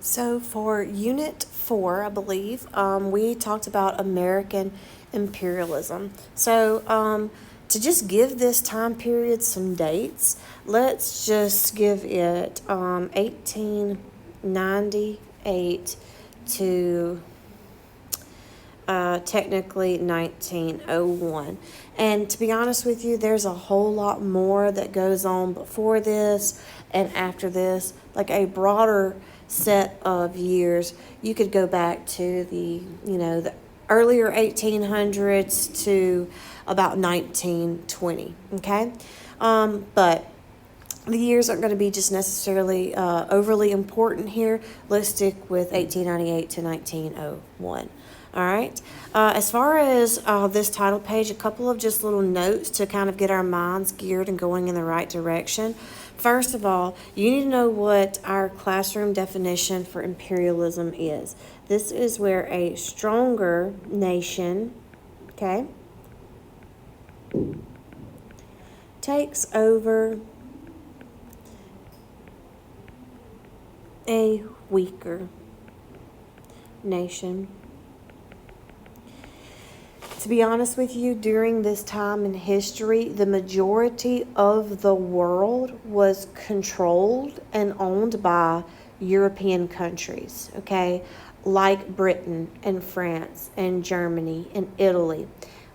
So for Unit 4, I believe, we talked about American imperialism. To just give this time period some dates, let's just give it 1898 to technically 1901. And to be honest with you, there's a whole lot more that goes on before this and after this, like a broader set of years. You could go back to the earlier 1800s to about 1920, okay? But the years aren't going to be just necessarily overly important here. Let's stick with 1898 to 1901. All right. As far as this title page, a couple of just little notes to kind of get our minds geared and going in the right direction. First of all, you need to know what our classroom definition for imperialism is. This is where a stronger nation, okay, takes over a weaker nation. To be honest with you, during this time in history, the majority of the world was controlled and owned by European countries, okay, like Britain and France and Germany and Italy,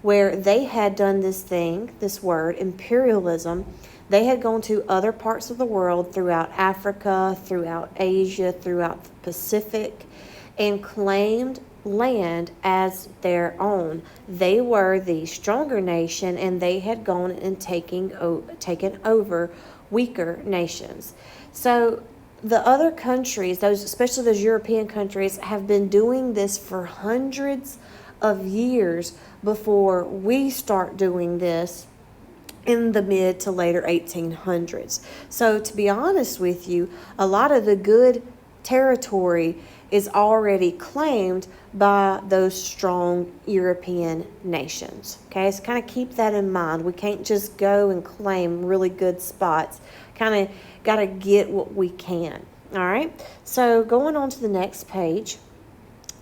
where they had done this word, imperialism. They had gone to other parts of the world throughout Africa, throughout Asia, throughout the Pacific, and claimed land as their own. They were the stronger nation, and they had gone and taken over weaker nations. So the other countries, especially those European countries, have been doing this for hundreds of years before we start doing this in the mid to later 1800s. So to be honest with you, a lot of the good territory is already claimed by those strong European nations. Okay, so kind of keep that in mind. We can't just go and claim really good spots. Kind of got to get what we can. All right, so going on to the next page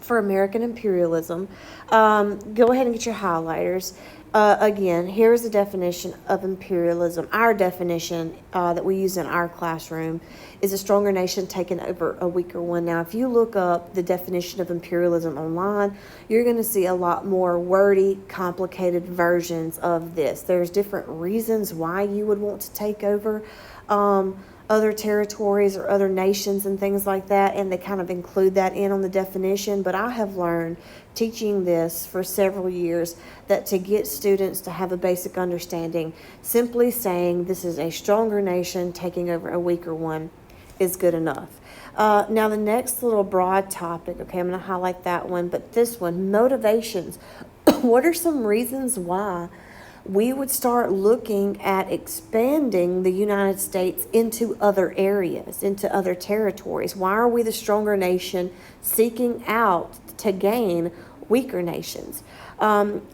for American imperialism, go ahead and get your highlighters. Again, here's the definition of imperialism. Our definition that we use in our classroom is a stronger nation taking over a weaker one. Now, if you look up the definition of imperialism online, you're going to see a lot more wordy, complicated versions of this. There's different reasons why you would want to take over other territories or other nations and things like that, and they kind of include that in on the definition. But I have learned teaching this for several years that to get students to have a basic understanding, simply saying this is a stronger nation taking over a weaker one is good enough. Now the next little broad topic, okay, I'm going to highlight that one, but this one, motivations. What are some reasons why we would start looking at expanding the United States into other areas, into other territories? Why are we the stronger nation seeking out to gain weaker nations?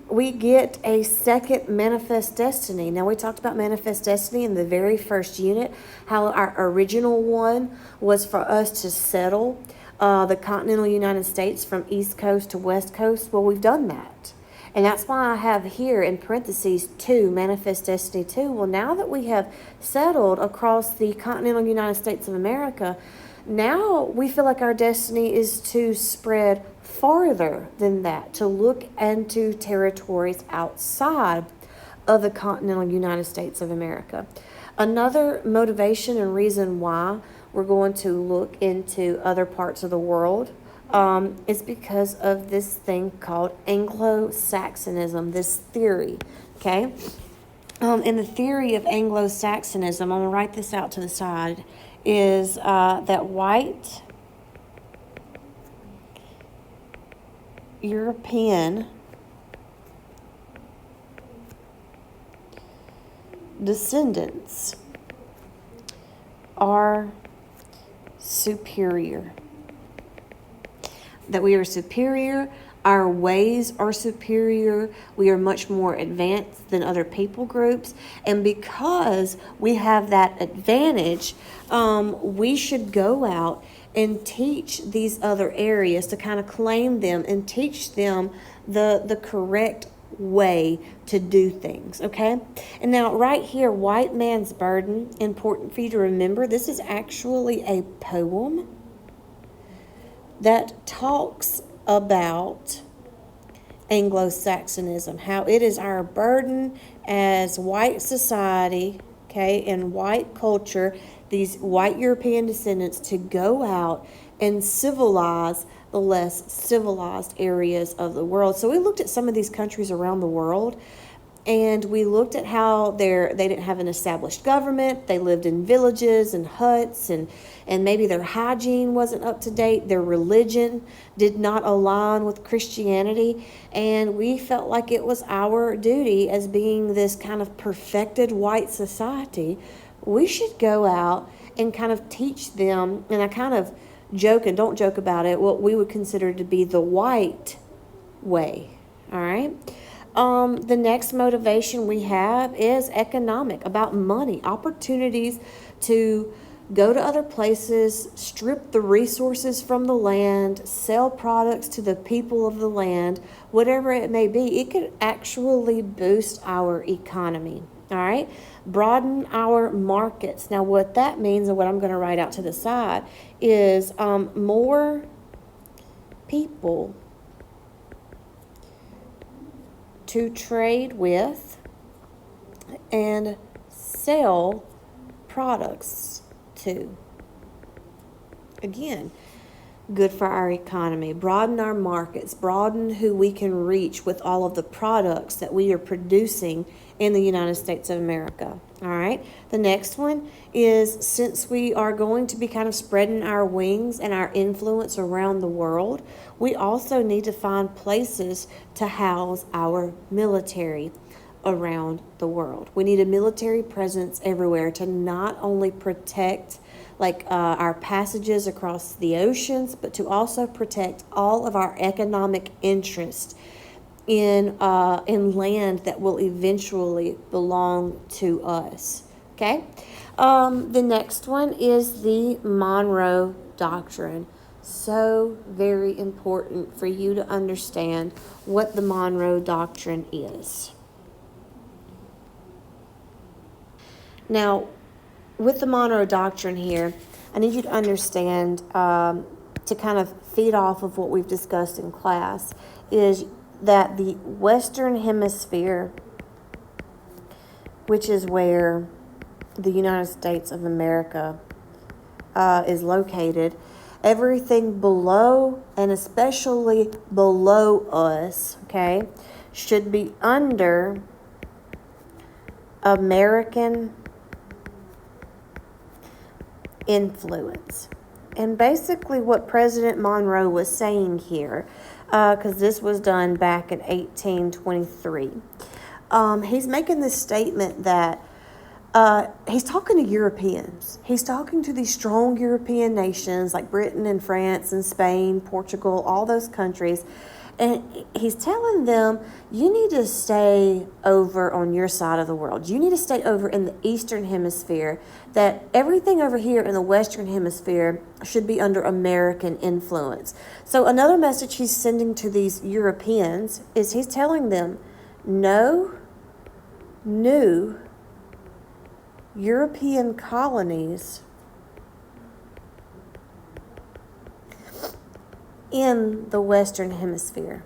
We get a second manifest destiny. Now, we talked about manifest destiny in the very first unit, how our original one was for us to settle the continental United States from East Coast to West Coast. Well, we've done that. And that's why I have here in parentheses 2, Manifest Destiny 2. Well, now that we have settled across the continental United States of America, now we feel like our destiny is to spread farther than that, to look into territories outside of the continental United States of America. Another motivation and reason why we're going to look into other parts of the world is because of this thing called Anglo-Saxonism, this theory, okay? And the theory of Anglo-Saxonism, I'm going to write this out to the side, is that white European descendants are superior. That we are superior Our ways are superior. We are much more advanced than other people groups. And because we have that advantage, we should go out and teach these other areas, to kind of claim them and teach them the correct way to do things, okay? And now right here, White Man's Burden, important for you to remember, this is actually a poem that talks about Anglo-Saxonism, how it is our burden as white society, okay, and white culture, these white European descendants, to go out and civilize the less civilized areas of the world. So we looked at some of these countries around the world, and we looked at how they didn't have an established government. They lived in villages and huts, and maybe their hygiene wasn't up to date. Their religion did not align with Christianity. And we felt like it was our duty, as being this kind of perfected white society, we should go out and kind of teach them, and I kind of joke and don't joke about it, what we would consider to be the white way. All right? The next motivation we have is economic, about money, opportunities to go to other places, strip the resources from the land, sell products to the people of the land, whatever it may be. It could actually boost our economy. All right, broaden our markets. Now, what that means, and what I'm going to write out to the side, is more people to trade with and sell products to. Again, good for our economy. Broaden our markets, broaden who we can reach with all of the products that we are producing in the United States of America. All right. The next one is, since we are going to be kind of spreading our wings and our influence around the world, we also need to find places to house our military around the world. We need a military presence everywhere to not only protect our passages across the oceans, but to also protect all of our economic interests in land that will eventually belong to us. Okay? The next one is the Monroe Doctrine. So very important for you to understand what the Monroe Doctrine is. Now, with the Monroe Doctrine here, I need you to understand, to kind of feed off of what we've discussed in class, is that the Western Hemisphere, which is where the United States of America is located, everything below, and especially below us, okay, should be under American influence. And basically what President Monroe was saying here, because this was done back in 1823, he's making this statement that he's talking to Europeans. He's talking to these strong European nations like Britain and France and Spain, Portugal, all those countries. And he's telling them, you need to stay over on your side of the world. You need to stay over in the Eastern Hemisphere, that everything over here in the Western Hemisphere should be under American influence. So another message he's sending to these Europeans is he's telling them, no new European colonies in the Western Hemisphere.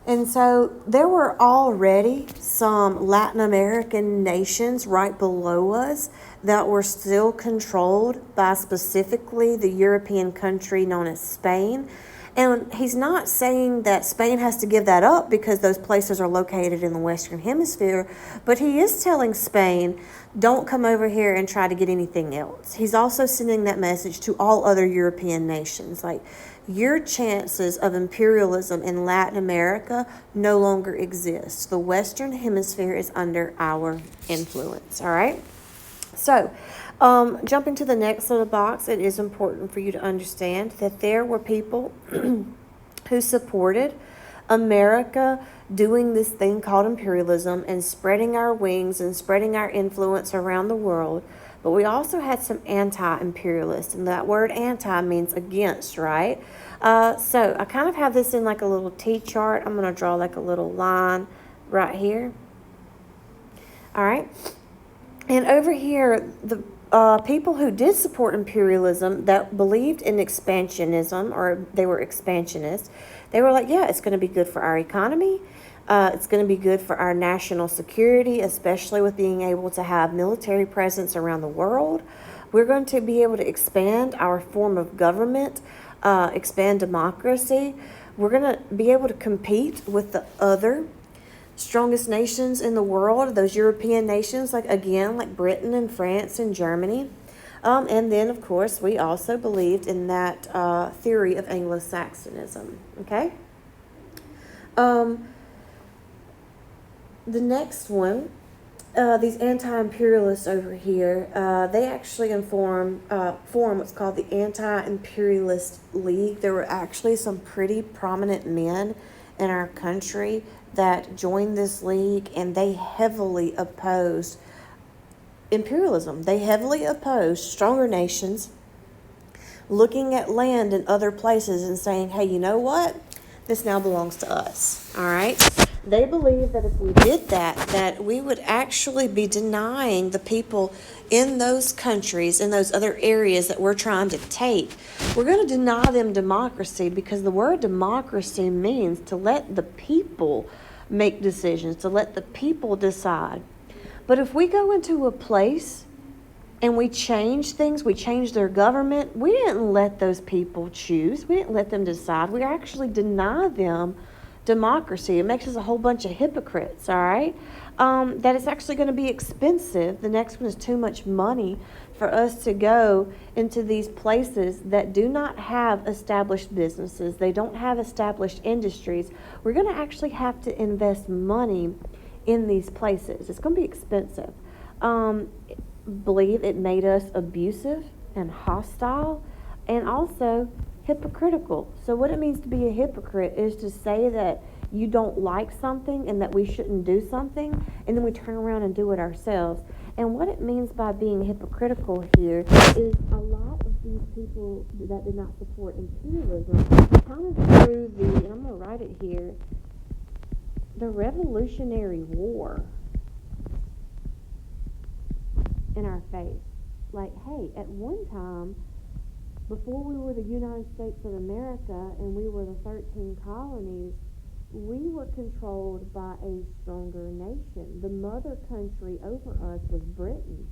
And so there were already some Latin American nations right below us that were still controlled by specifically the European country known as Spain. And he's not saying that Spain has to give that up because those places are located in the Western Hemisphere, but he is telling Spain, don't come over here and try to get anything else. He's also sending that message to all other European nations, like, your chances of imperialism in Latin America no longer exist. The Western Hemisphere is under our influence, all right? So, jumping to the next little box, it is important for you to understand that there were people who supported America doing this thing called imperialism and spreading our wings and spreading our influence around the world. But we also had some anti-imperialists, and that word anti means against, right? So I kind of have this in like a little T-chart. I'm going to draw like a little line right here. All right. And over here, the people who did support imperialism that believed in expansionism, or they were expansionists, they were like, yeah, it's going to be good for our economy. It's going to be good for our national security, especially with being able to have military presence around the world. We're going to be able to expand our form of government, expand democracy. We're going to be able to compete with the other strongest nations in the world, those European nations, like Britain and France and Germany. And then, of course, we also believed in that theory of Anglo-Saxonism, okay? The next one, these anti-imperialists over here, they actually form what's called the Anti-Imperialist League. There were actually some pretty prominent men in our country that joined this league, and they heavily opposed imperialism. They heavily opposed stronger nations looking at land in other places and saying, hey, you know what? This now belongs to us, all right? They believe that if we did that, that we would actually be denying the people in those countries, in those other areas that we're trying to take. We're going to deny them democracy, because the word democracy means to let the people make decisions, to let the people decide. But if we go into a place and we change things, we change their government, we didn't let those people choose. We didn't let them decide. We actually deny them democracy. It makes us a whole bunch of hypocrites, all right? That it's actually going to be expensive. The next one is too much money for us to go into these places that do not have established businesses. They don't have established industries. We're going to actually have to invest money in these places. It's going to be expensive. Believe it made us abusive and hostile, and also hypocritical. So what it means to be a hypocrite is to say that you don't like something and that we shouldn't do something, and then we turn around and do it ourselves. And what it means by being hypocritical here is a lot of these people that did not support imperialism kind of through and I'm going to write it here, the Revolutionary War in our face. Like, hey, at one time, before we were the United States of America and we were the 13 colonies, we were controlled by a stronger nation. The mother country over us was Britain,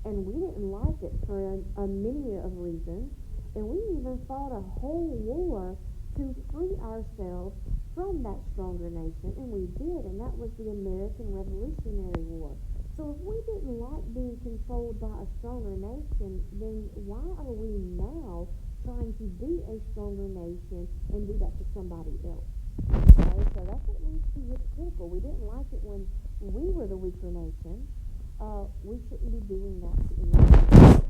and we didn't like it for a many of reasons, and we even fought a whole war to free ourselves from that stronger nation, and we did, and that was the American Revolutionary War. So if we didn't like being controlled by a stronger nation, then why are we now trying to be a stronger nation and do that to somebody else? Okay, so that's what it means to be hypocritical. We didn't like it when we were the weaker nation. We shouldn't be doing that to anyone else.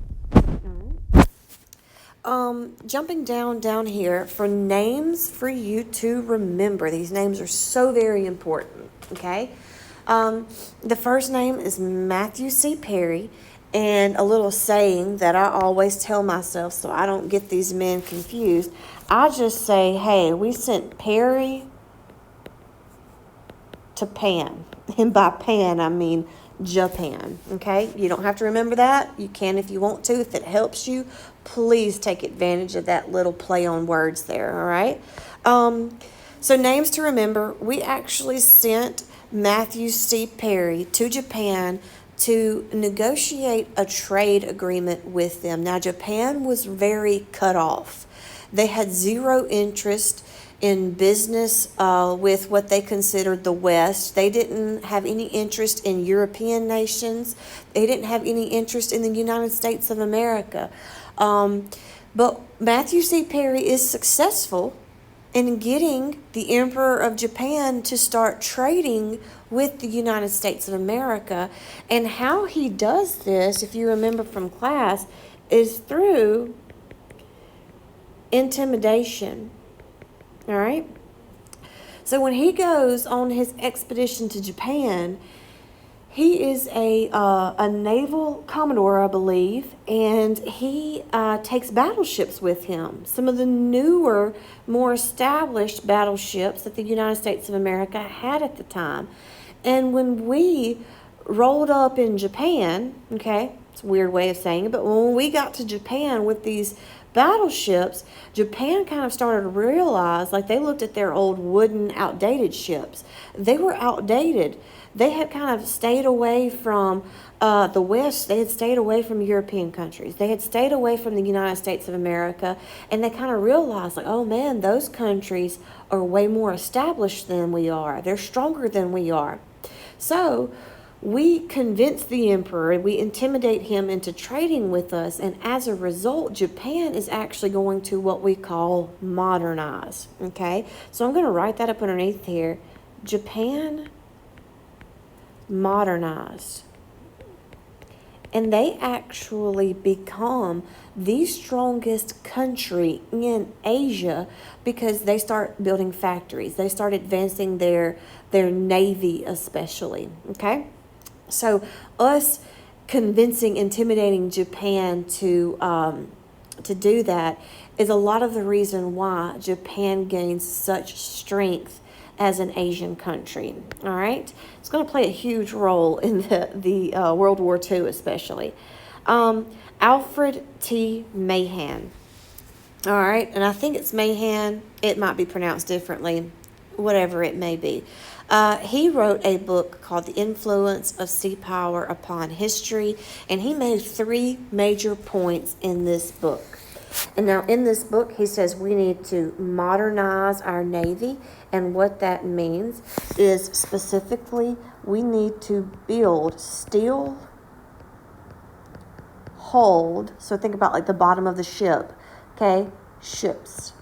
All right. Jumping down here for names for you to remember. These names are so very important. Okay. The first name is Matthew C. Perry, and a little saying that I always tell myself so I don't get these men confused. I just say, hey, we sent Perry to Pan. And by Pan, I mean Japan. Okay? You don't have to remember that. You can if you want to. If it helps you, please take advantage of that little play on words there. All right? So names to remember. We actually sent Matthew C. Perry to Japan to negotiate a trade agreement with them. Now, Japan was very cut off. They had zero interest in business with what they considered the West. They didn't have any interest in European nations. They didn't have any interest in the United States of America. But Matthew C. Perry is successful in getting the Emperor of Japan to start trading with the United States of America. And how he does this, if you remember from class, is through intimidation. All right. So when he goes on his expedition to Japan, he is a naval commodore, I believe, and he takes battleships with him. Some of the newer, more established battleships that the United States of America had at the time. And when we rolled up in Japan, okay, it's a weird way of saying it, but when we got to Japan with these battleships, Japan kind of started to realize, like they looked at their old wooden, outdated ships. They were outdated. They had kind of stayed away from the West. They had stayed away from European countries. They had stayed away from the United States of America, and they kind of realized, like, oh man, those countries are way more established than we are. They're stronger than we are. So we convince the emperor, we intimidate him into trading with us, and as a result, Japan is actually going to what we call modernize. Okay, so I'm going to write that up underneath here. Japan modernized. And they actually become the strongest country in Asia because they start building factories. They start advancing their navy especially. Okay? So us convincing, intimidating Japan to do that is a lot of the reason why Japan gains such strength as an Asian country. All right, it's going to play a huge role in the World War II, especially. Alfred T. Mahan. All right, and I think it's Mahan. It might be pronounced differently, whatever it may be. He wrote a book called The Influence of Sea Power Upon History, and he made 3 major points in this book. And now in this book, he says we need to modernize our Navy, and what that means is specifically we need to build steel hulled, so think about like the bottom of the ship, okay, ships.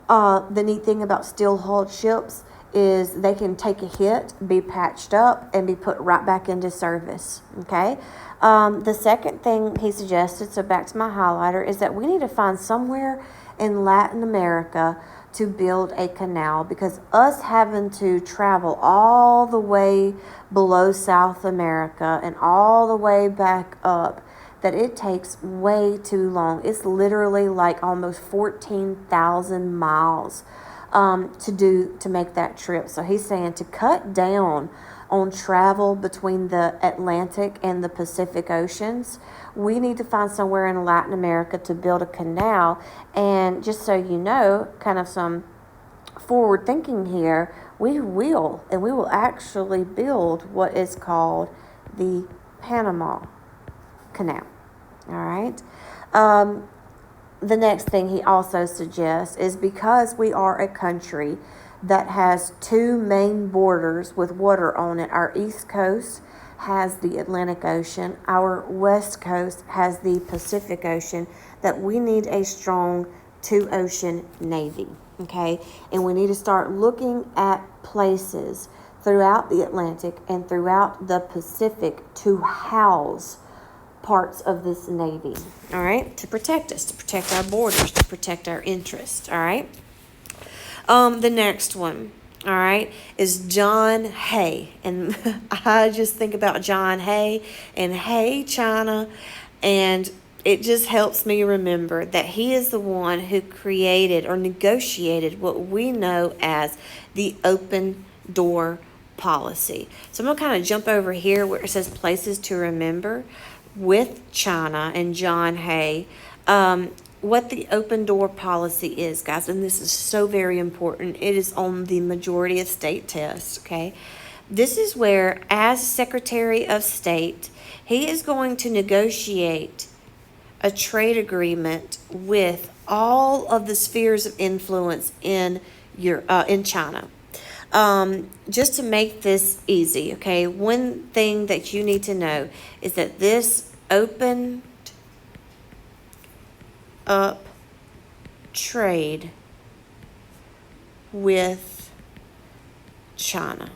The neat thing about steel hulled ships is they can take a hit, be patched up, and be put right back into service, okay? The second thing he suggested, so back to my highlighter, is that we need to find somewhere in Latin America to build a canal, because us having to travel all the way below South America and all the way back up, that it takes way too long. It's literally like almost 14,000 miles to make that trip. So he's saying to cut down on travel between the Atlantic and the Pacific Oceans, we need to find somewhere in Latin America to build a canal. And just so you know, kind of some forward thinking here, we will actually build what is called the Panama Canal. All right. The next thing he also suggests is, because we are a country that has 2 main borders with water on it, our East Coast has the Atlantic Ocean, our West Coast has the Pacific Ocean, that we need a strong 2-ocean navy, okay? And we need to start looking at places throughout the Atlantic and throughout the Pacific to house parts of this navy, all right, to protect us, to protect our borders, to protect our interests, all right? The next one, all right, is John Hay. And I just think about John Hay and Hay, China, and it just helps me remember that he is the one who created or negotiated what we know as the open door policy. So I'm going to kind of jump over here where it says places to remember with China and John Hay. What the open door policy is, guys, and this is so very important. It is on the majority of state tests, okay? This is where, as Secretary of State, he is going to negotiate a trade agreement with all of the spheres of influence in China. Just to make this easy, okay, one thing that you need to know is that this opened up trade with China.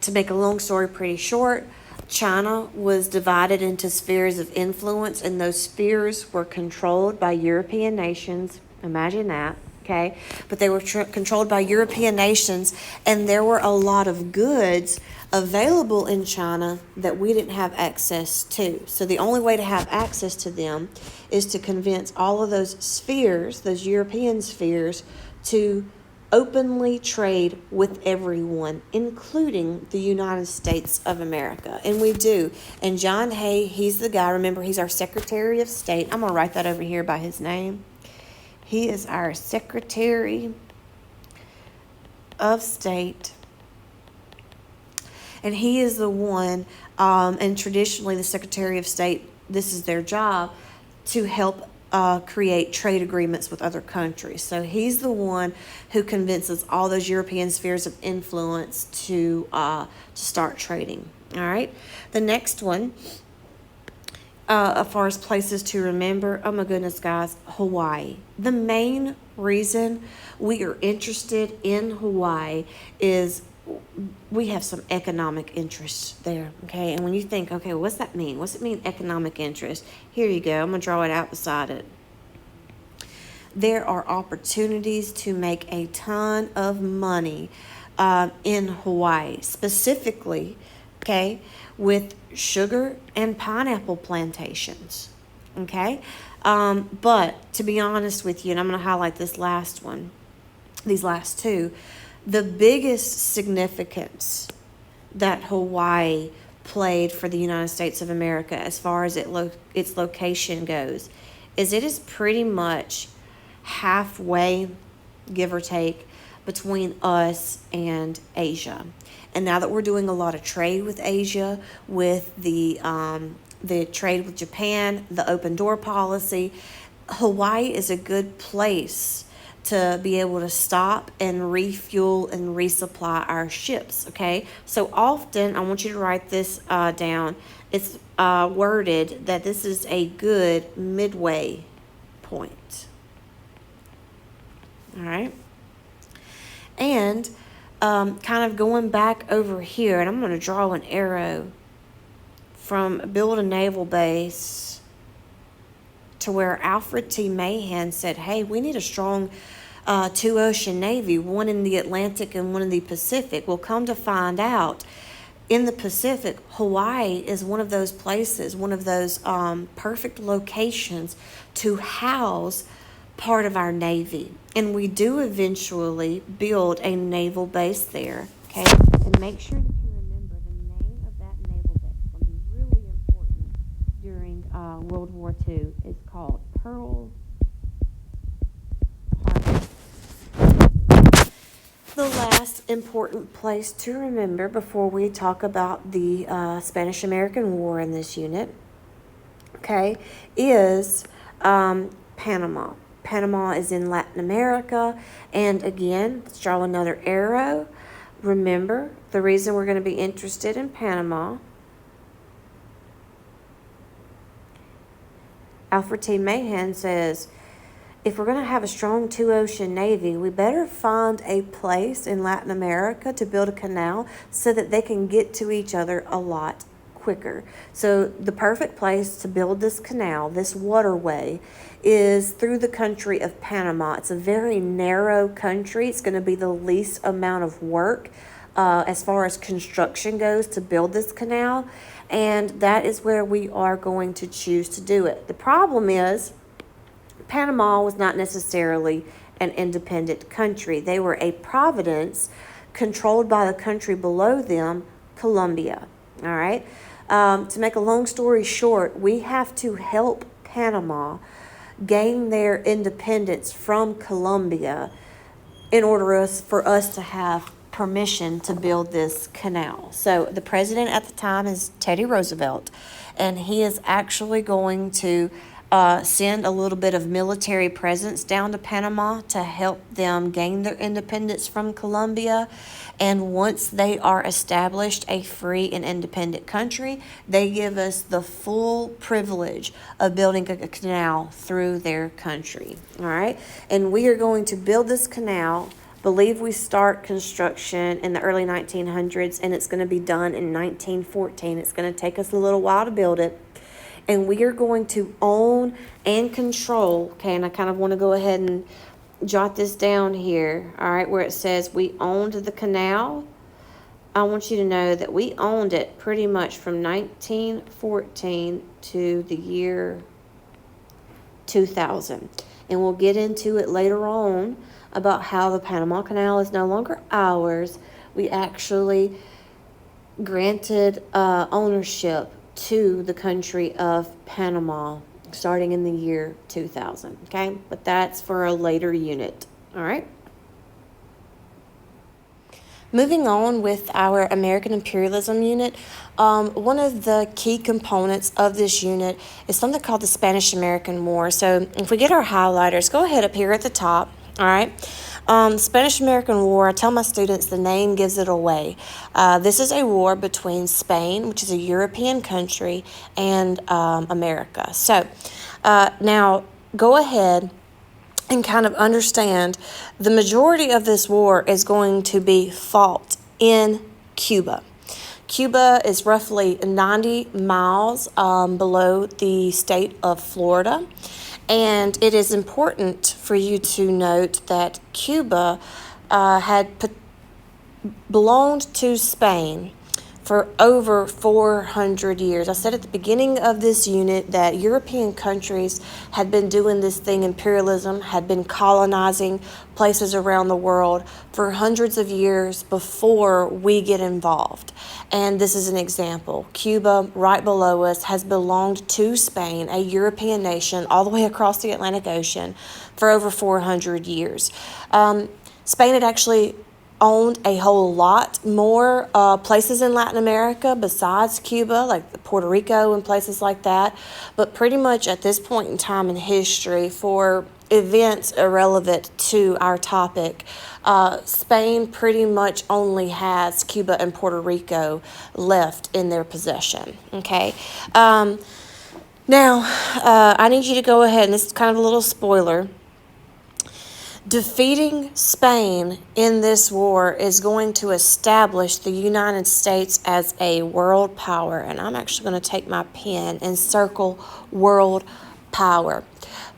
To make a long story pretty short, China was divided into spheres of influence, and those spheres were controlled by European nations Imagine that. Okay, but they were controlled by European nations, and there were a lot of goods available in China that we didn't have access to. So the only way to have access to them is to convince all of those spheres, those European spheres, to openly trade with everyone, including the United States of America. And we do. And John Hay, he's the guy, remember, he's our Secretary of State. I'm going to write that over here by his name. He is our Secretary of State. And he is the one, and traditionally the Secretary of State, this is their job, to help create trade agreements with other countries. So he's the one who convinces all those European spheres of influence to start trading. All right. The next one, as far as places to remember, oh my goodness, guys, Hawaii. The main reason we are interested in Hawaii is we have some economic interest there, okay? And when you think, okay, what's that mean? What's it mean, economic interest? Here you go. I'm going to draw it out beside it. There are opportunities to make a ton of money in Hawaii, specifically, okay, with sugar and pineapple plantations, okay? But to be honest with you, and I'm going to highlight this last one, these last two, the biggest significance that Hawaii played for the United States of America as far as its location goes is it is pretty much halfway, give or take, between us and Asia. And now that we're doing a lot of trade with Asia, with the trade with Japan, the open door policy, Hawaii is a good place to be able to stop and refuel and resupply our ships, okay? So often, I want you to write this down. It's worded that this is a good midway point. All right? And kind of going back over here, and I'm going to draw an arrow from build a naval base to where Alfred T. Mahan said, hey, we need a strong two-ocean navy, one in the Atlantic and one in the Pacific. Well, come to find out, in the Pacific, Hawaii is one of those places, one of those perfect locations to house part of our Navy. And we do eventually build a naval base there, okay? And make sure that you remember the name of that naval base. It's going to be really important during World War II. It's called Pearl Harbor. The last important place to remember before we talk about the Spanish-American War in this unit, okay, is Panama. Panama is in Latin America, and again, let's draw another arrow. Remember, the reason we're going to be interested in Panama, Alfred T. Mahan says, if we're going to have a strong two-ocean navy, we better find a place in Latin America to build a canal so that they can get to each other a lot quicker. So the perfect place to build this canal, this waterway, is through the country of Panama. It's a very narrow country. It's going to be the least amount of work as far as construction goes to build this canal, and that is where we are going to choose to do it. The problem is Panama was not necessarily an independent country. They were a province controlled by the country below them, Colombia. All right. To make a long story short, we have to help Panama gain their independence from Colombia in order for us to have permission to build this canal. So the president at the time is Teddy Roosevelt, and he is actually going to send a little bit of military presence down to Panama to help them gain their independence from Colombia. And once they are established a free and independent country, they give us the full privilege of building a canal through their country. All right. And we are going to build this canal. Believe we start construction in the early 1900s, and it's going to be done in 1914. It's going to take us a little while to build it. and we are going to own and control. Okay, and I kind of want to go ahead and jot this down here, all right, where it says we owned the canal. I want you to know that we owned it pretty much from 1914 to the year 2000. And we'll get into it later on about how the Panama Canal is no longer ours. We actually granted ownership to the country of Panama starting in the year 2000. Okay, but that's for a later unit. All right. Moving on with our American Imperialism unit, one of the key components of this unit is something called the Spanish-American War. So if we get our highlighters, go ahead up here at the top, all right? The Spanish-American War, I tell my students the name gives it away. This is a war between Spain, which is a European country, and America. So now go ahead and kind of understand the majority of this war is going to be fought in Cuba. Cuba is roughly 90 miles below the state of Florida. And it is important for you to note that Cuba belonged to Spain for over 400 years. I said at the beginning of this unit that European countries had been doing this thing, imperialism, had been colonizing places around the world for hundreds of years before we get involved. And this is an example. Cuba, right below us, has belonged to Spain, a European nation, all the way across the Atlantic Ocean for over 400 years. Spain had actually owned a whole lot more places in Latin America besides Cuba, like Puerto Rico and places like that. But pretty much at this point in time in history, for events irrelevant to our topic, Spain pretty much only has Cuba and Puerto Rico left in their possession. Okay. Now, I need you to go ahead, and this is kind of a little spoiler. Defeating Spain in this war is going to establish the United States as a world power. And I'm actually going to take my pen and circle world power.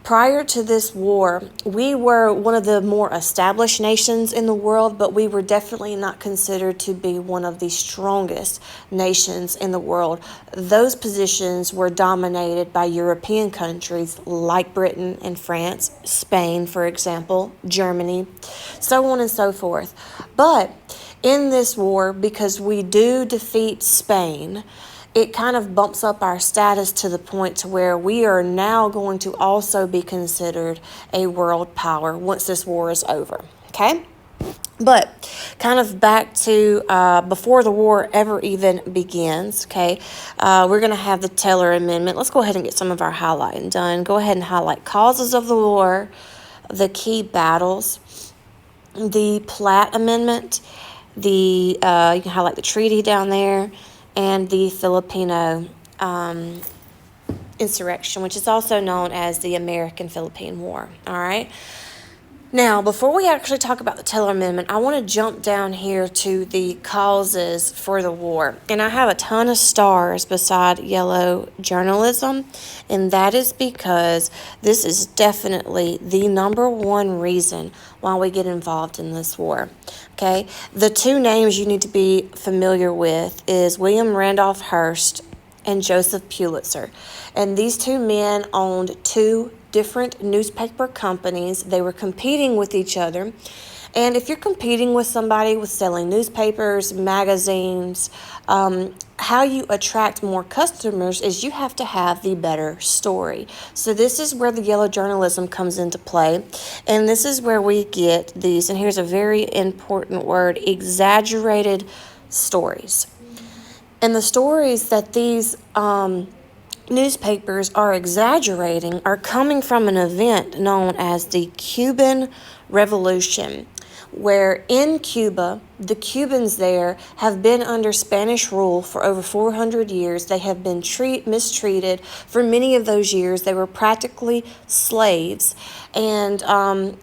Prior to this war, we were one of the more established nations in the world, but we were definitely not considered to be one of the strongest nations in the world. Those positions were dominated by European countries like Britain and France, Spain, for example, Germany, so on and so forth. But in this war, because we do defeat Spain, it kind of bumps up our status to the point to where we are now going to also be considered a world power once this war is over, okay? But kind of back to before the war ever even begins, okay, we're going to have the Taylor Amendment. Let's go ahead and get some of our highlighting done. Go ahead and highlight causes of the war, the key battles, the Platt Amendment, you can highlight the treaty down there, and the Filipino insurrection, which is also known as the American-Philippine War, all right? Now, before we actually talk about the Taylor Amendment, I want to jump down here to the causes for the war. And I have a ton of stars beside yellow journalism, and that is because this is definitely the number one reason why we get involved in this war. Okay, the two names you need to be familiar with is William Randolph Hearst and Joseph Pulitzer. And these two men owned two different newspaper companies. They were competing with each other. And if you're competing with somebody with selling newspapers, magazines, how you attract more customers is you have to have the better story. So this is where the yellow journalism comes into play. And this is where we get these, and here's a very important word, exaggerated stories. And the stories that these newspapers are exaggerating are coming from an event known as the Cuban Revolution, where in Cuba, the Cubans there have been under Spanish rule for over 400 years. They have been mistreated for many of those years. They were practically slaves. And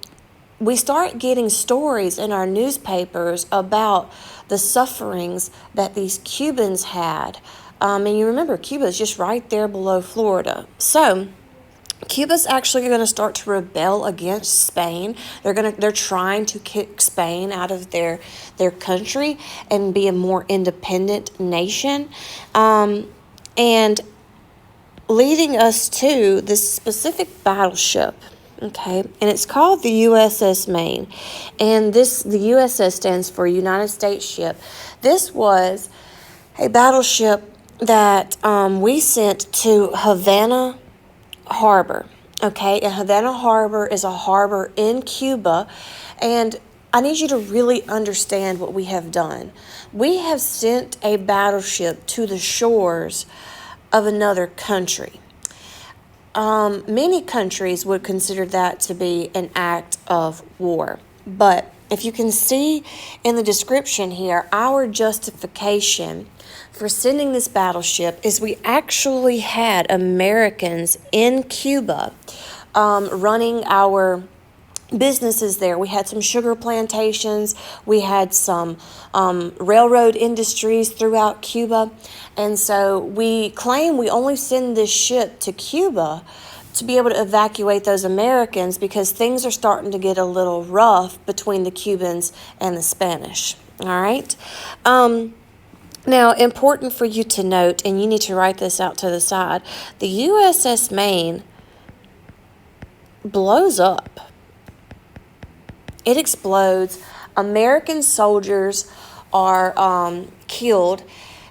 we start getting stories in our newspapers about the sufferings that these Cubans had And you remember, Cuba is just right there below Florida. So Cuba's actually going to start to rebel against Spain. They're trying to kick Spain out of their country and be a more independent nation. And leading us to this specific battleship, okay, and it's called the USS Maine, and the USS stands for United States Ship. This was a battleship that we sent to Havana Harbor, okay, and Havana Harbor is a harbor in Cuba, and I need you to really understand what we have done. We have sent a battleship to the shores of another country. Many countries would consider that to be an act of war. But if you can see in the description here, our justification for sending this battleship is we actually had Americans in Cuba running our businesses there. We had some sugar plantations. We had some railroad industries throughout Cuba. And so we claim we only send this ship to Cuba to be able to evacuate those Americans because things are starting to get a little rough between the Cubans and the Spanish. All right. Now, important for you to note, and you need to write this out to the side, the USS Maine blows up. It explodes. American soldiers are killed.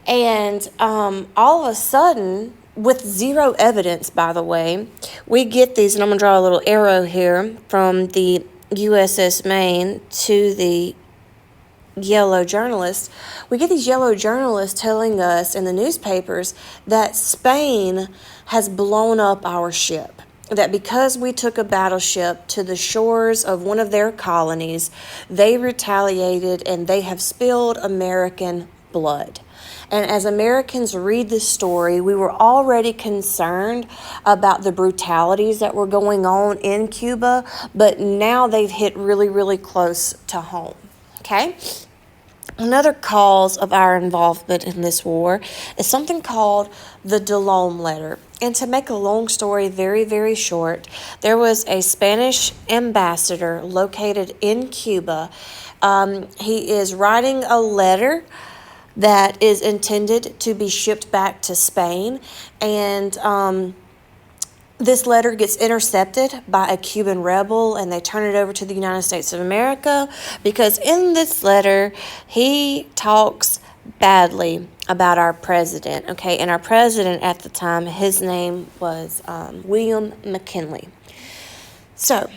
And all of a sudden, with zero evidence, by the way, we get these, and I'm going to draw a little arrow here from the USS Maine to the yellow journalists. We get these yellow journalists telling us in the newspapers that Spain has blown up our ship. That because we took a battleship to the shores of one of their colonies, they retaliated and they have spilled American blood. And as Americans read this story, we were already concerned about the brutalities that were going on in Cuba, but now they've hit really, really close to home. Okay? Another cause of our involvement in this war is something called the Delome letter. And to make a long story very, very short, there was a Spanish ambassador located in Cuba. He is writing a letter that is intended to be shipped back to Spain. And this letter gets intercepted by a Cuban rebel, and they turn it over to the United States of America because in this letter, he talks badly about our president, okay? And our president at the time, his name was William McKinley. So,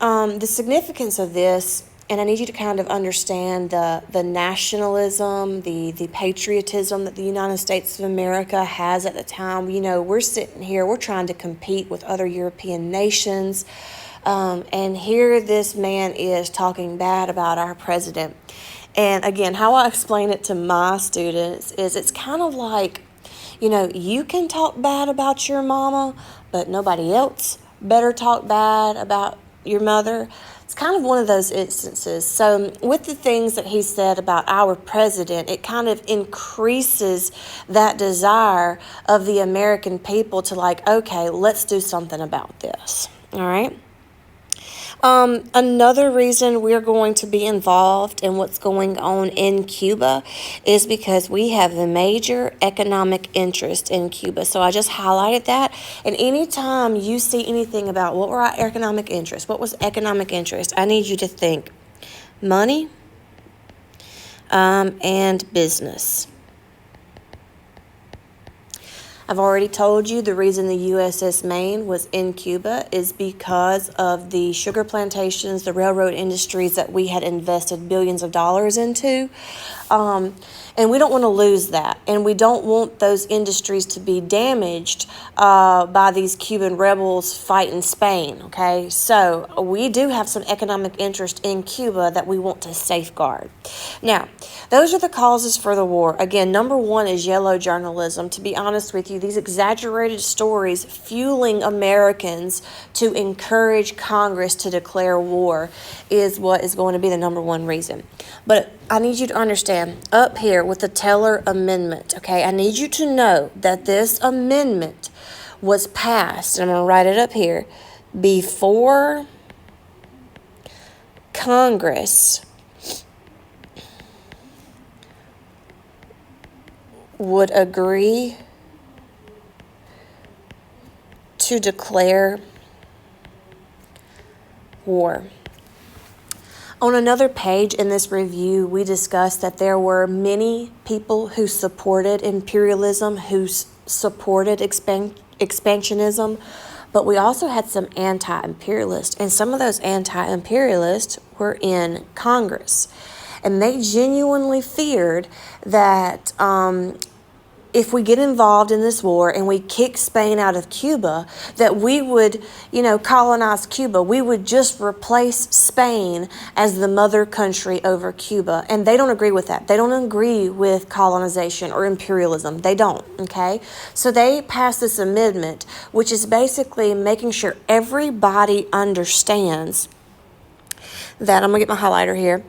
the significance of this, and I need you to kind of understand the nationalism, the patriotism that the United States of America has at the time. You know, we're sitting here, we're trying to compete with other European nations, and here this man is talking bad about our president. And again, how I explain it to my students is it's kind of like, you know, you can talk bad about your mama, but nobody else better talk bad about your mother. It's kind of one of those instances. So with the things that he said about our president, it kind of increases that desire of the American people to like, okay, let's do something about this. All right. Another reason we're going to be involved in what's going on in Cuba is because we have a major economic interest in Cuba. So I just highlighted that. And anytime you see anything about what were our economic interests, what was economic interest, I need you to think money and business. I've already told you the reason the USS Maine was in Cuba is because of the sugar plantations, the railroad industries that we had invested billions of dollars into. And we don't want to lose that. And we don't want those industries to be damaged by these Cuban rebels fighting Spain, okay? So we do have some economic interest in Cuba that we want to safeguard. Now, those are the causes for the war. Again, number one is yellow journalism. To be honest with you, you, these exaggerated stories fueling Americans to encourage Congress to declare war is what is going to be the number one reason. But I need you to understand, up here with the Taylor Amendment, okay, I need you to know that this amendment was passed, and I'm going to write it up here, before Congress would agree to declare war. On another page in this review, we discussed that there were many people who supported imperialism, who supported expansionism, but we also had some anti-imperialists, and some of those anti-imperialists were in Congress. And they genuinely feared that if we get involved in this war and we kick Spain out of Cuba, that we would, colonize Cuba. We would just replace Spain as the mother country over Cuba. And they don't agree with that. They don't agree with colonization or imperialism. They don't, okay? So they passed this amendment, which is basically making sure everybody understands that, I'm going to get my highlighter here.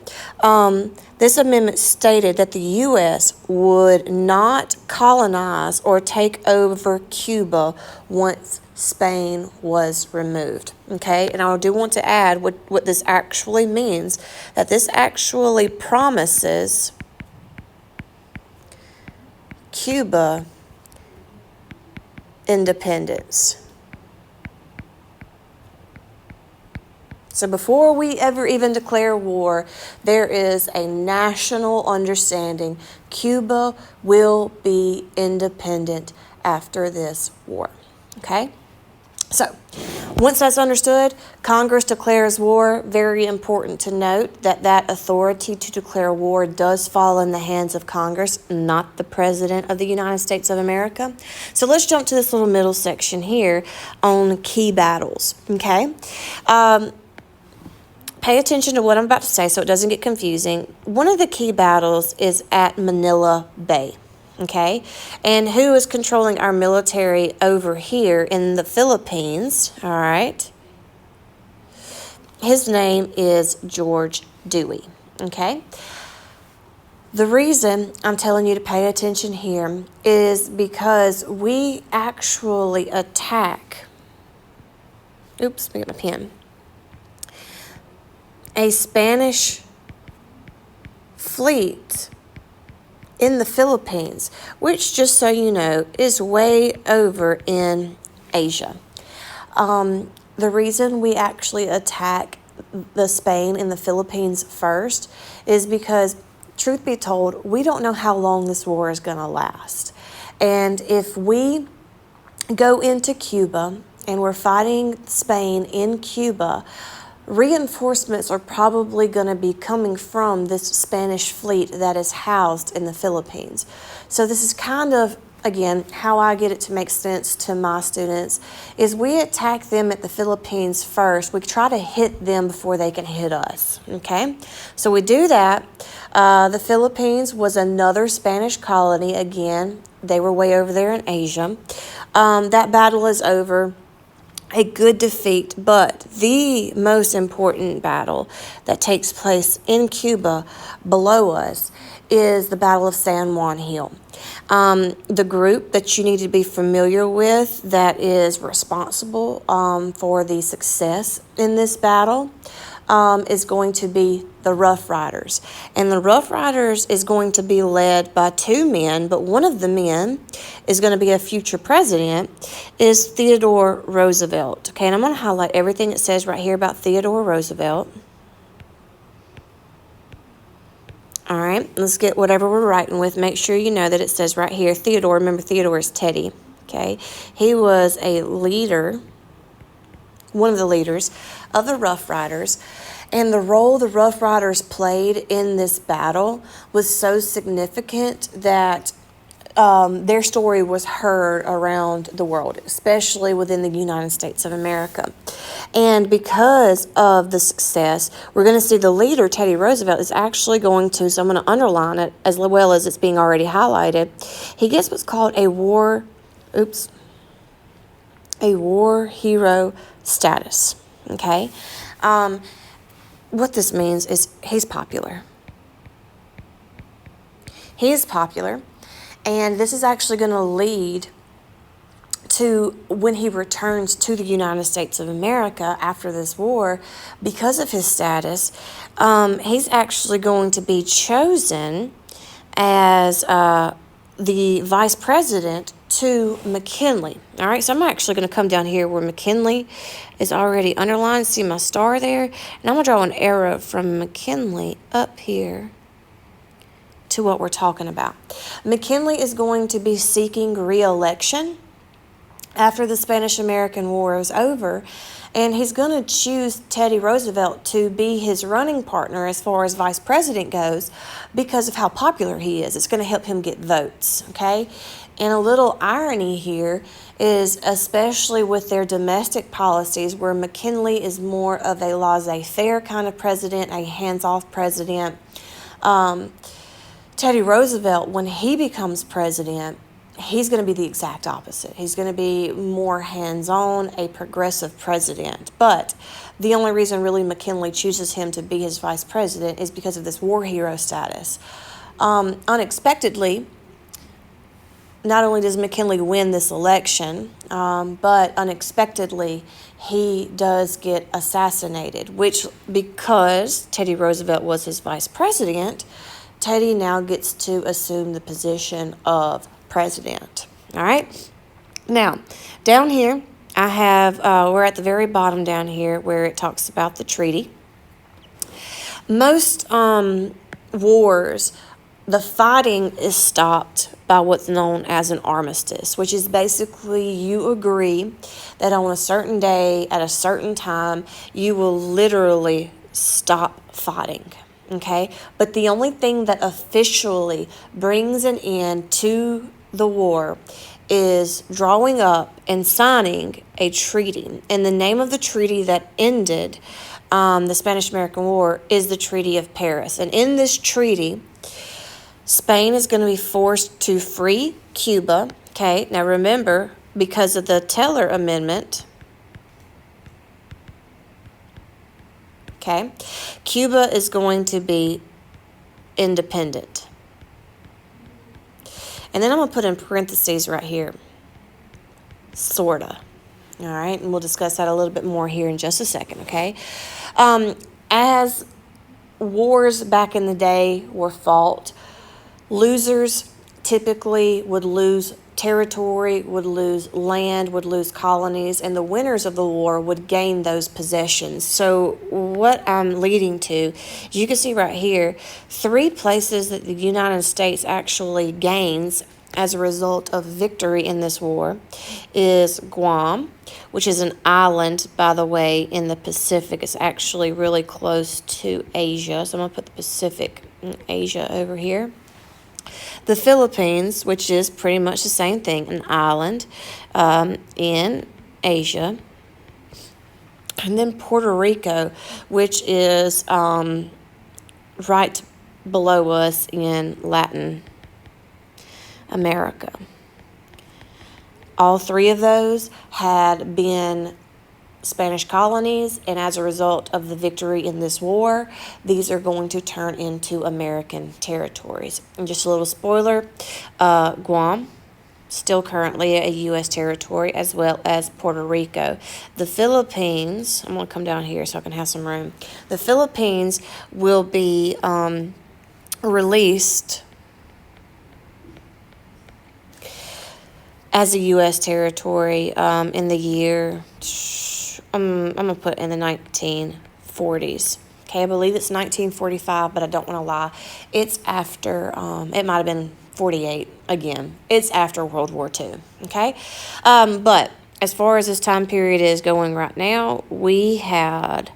This amendment stated that the U.S. would not colonize or take over Cuba once Spain was removed. Okay, and I do want to add what this actually means, that this actually promises Cuba independence. So before we ever even declare war, there is a national understanding Cuba will be independent after this war. Okay? So, once that's understood, Congress declares war. Very important to note that authority to declare war does fall in the hands of Congress, not the President of the United States of America. So let's jump to this little middle section here on key battles. Okay? Pay attention to what I'm about to say so it doesn't get confusing. One of the key battles is at Manila Bay, okay? And who is controlling our military over here in the Philippines, all right? His name is George Dewey, okay? The reason I'm telling you to pay attention here is because we actually attack, oops, let me get my pen, a Spanish fleet in the Philippines, which, just so you know, is way over in Asia. The reason we actually attack the Spain in the Philippines first is because, truth be told, we don't know how long this war is going to last. And if we go into Cuba and we're fighting Spain in Cuba, reinforcements are probably going to be coming from this Spanish fleet that is housed in the Philippines. So this is kind of, again, how I get it to make sense to my students, is we attack them at the Philippines first. We try to hit them before they can hit us, okay? So we do that. The Philippines was another Spanish colony. Again, they were way over there in Asia. That battle is over. A good defeat, but the most important battle that takes place in Cuba below us is the Battle of San Juan Hill. The group that you need to be familiar with that is responsible for the success in this battle is going to be the Rough Riders. And the Rough Riders is going to be led by two men, but one of the men is going to be a future president, is Theodore Roosevelt. Okay, and I'm going to highlight everything it says right here about Theodore Roosevelt. All right, let's get whatever we're writing with. Make sure you know that it says right here, Theodore. Remember, Theodore is Teddy. Okay, he was a leader, one of the leaders of the Rough Riders. And the role the Rough Riders played in this battle was so significant that their story was heard around the world, especially within the United States of America. And because of the success, we're going to see the leader, Teddy Roosevelt, is actually going to, so I'm going to underline it as well as it's being already highlighted, he gets what's called a War oops, a war hero status, okay? What this means is he's popular. He is popular, and this is actually going to lead to when he returns to the United States of America after this war, because of his status, he's actually going to be chosen as the vice president to McKinley. All right, so I'm actually going to come down here where McKinley is already underlined. See my star there? And I'm going to draw an arrow from McKinley up here to what we're talking about. McKinley is going to be seeking re-election after the Spanish-American War is over, and he's going to choose Teddy Roosevelt to be his running partner as far as vice president goes because of how popular he is. It's going to help him get votes, okay? And a little irony here is, especially with their domestic policies, where McKinley is more of a laissez-faire kind of president, a hands-off president. Teddy Roosevelt, when he becomes president, he's going to be the exact opposite. He's going to be more hands-on, a progressive president. But the only reason really McKinley chooses him to be his vice president is because of this war hero status. Unexpectedly, not only does McKinley win this election, but unexpectedly he does get assassinated, which, because Teddy Roosevelt was his vice president, Teddy now gets to assume the position of president. All right. Now, down here, I have, we're at the very bottom down here where it talks about the treaty. Most wars, the fighting is stopped by what's known as an armistice, which is basically you agree that on a certain day at a certain time, you will literally stop fighting. Okay, but the only thing that officially brings an end to the war is drawing up and signing a treaty. And the name of the treaty that ended the Spanish-American War is the Treaty of Paris. And in this treaty, Spain is going to be forced to free Cuba. Okay, now remember, because of the Teller Amendment, okay, Cuba is going to be independent. And then I'm going to put in parentheses right here, sorta. All right, and we'll discuss that a little bit more here in just a second, okay? As wars back in the day were fought, losers typically would lose territory, would lose land, would lose colonies, and the winners of the war would gain those possessions. So what I'm leading to, you can see right here, 3 places that the United States actually gains as a result of victory in this war is Guam, which is an island, by the way, in the Pacific. It's actually really close to Asia, so I'm going to put the Pacific and Asia over here. The Philippines, which is pretty much the same thing, an island in Asia. And then Puerto Rico, which is right below us in Latin America. All 3 of those had been Spanish colonies, and as a result of the victory in this war, these are going to turn into American territories. And just a little spoiler, Guam, still currently a U.S. territory, as well as Puerto Rico. The Philippines, I'm going to come down here so I can have some room. The Philippines will be released as a U.S. territory in the year, I'm going to put in the 1940s. Okay, I believe it's 1945, but I don't want to lie. It's after, it might have been 48 again. It's after World War II, okay? But as far as this time period is going right now, we had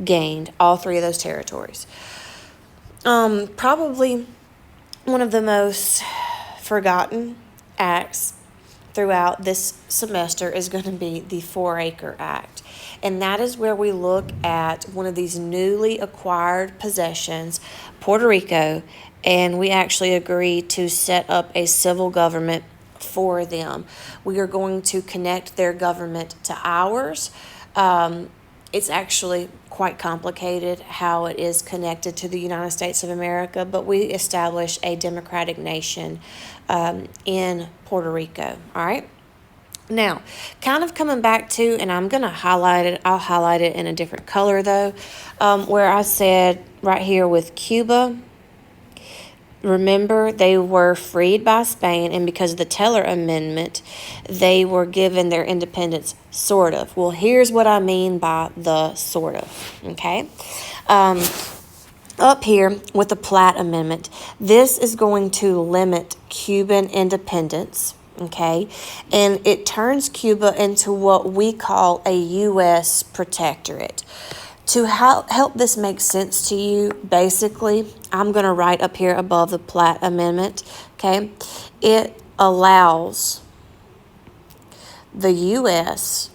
gained all 3 of those territories. Probably one of the most forgotten acts throughout this semester is going to be the 4-Acre Act. And that is where we look at one of these newly acquired possessions, Puerto Rico, and we actually agree to set up a civil government for them. We are going to connect their government to ours. It's actually quite complicated how it is connected to the United States of America, but we establish a democratic nation in Puerto Rico. All right. Now, kind of coming back to, and I'm going to highlight it, I'll highlight it in a different color though, where I said right here with Cuba, remember, they were freed by Spain, and because of the Teller Amendment, they were given their independence, sort of. Well, here's what I mean by the sort of, okay? Up here with the Platt Amendment, this is going to limit Cuban independence, okay? And it turns Cuba into what we call a U.S. protectorate. To help this make sense to you, basically, I'm going to write up here above the Platt Amendment, okay? It allows the U.S.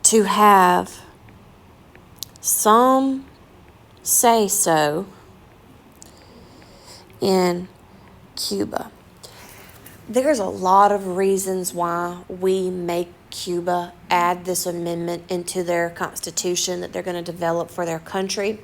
to have some say-so in Cuba. There's a lot of reasons why we make Cuba add this amendment into their constitution that they're going to develop for their country.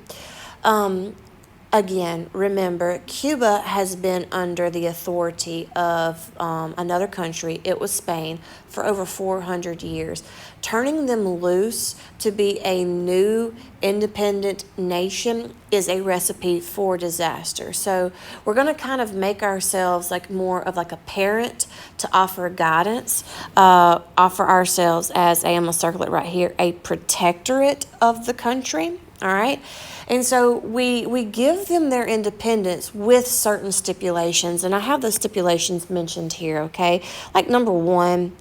Again, remember, Cuba has been under the authority of another country, it was Spain, for over 400 years. Turning them loose to be a new independent nation is a recipe for disaster. So we're going to kind of make ourselves like more of like a parent to offer guidance, offer ourselves as I'm going to circle it right here, a protectorate of the country. All right. And so we give them their independence with certain stipulations. And I have those stipulations mentioned here, okay? Like number one,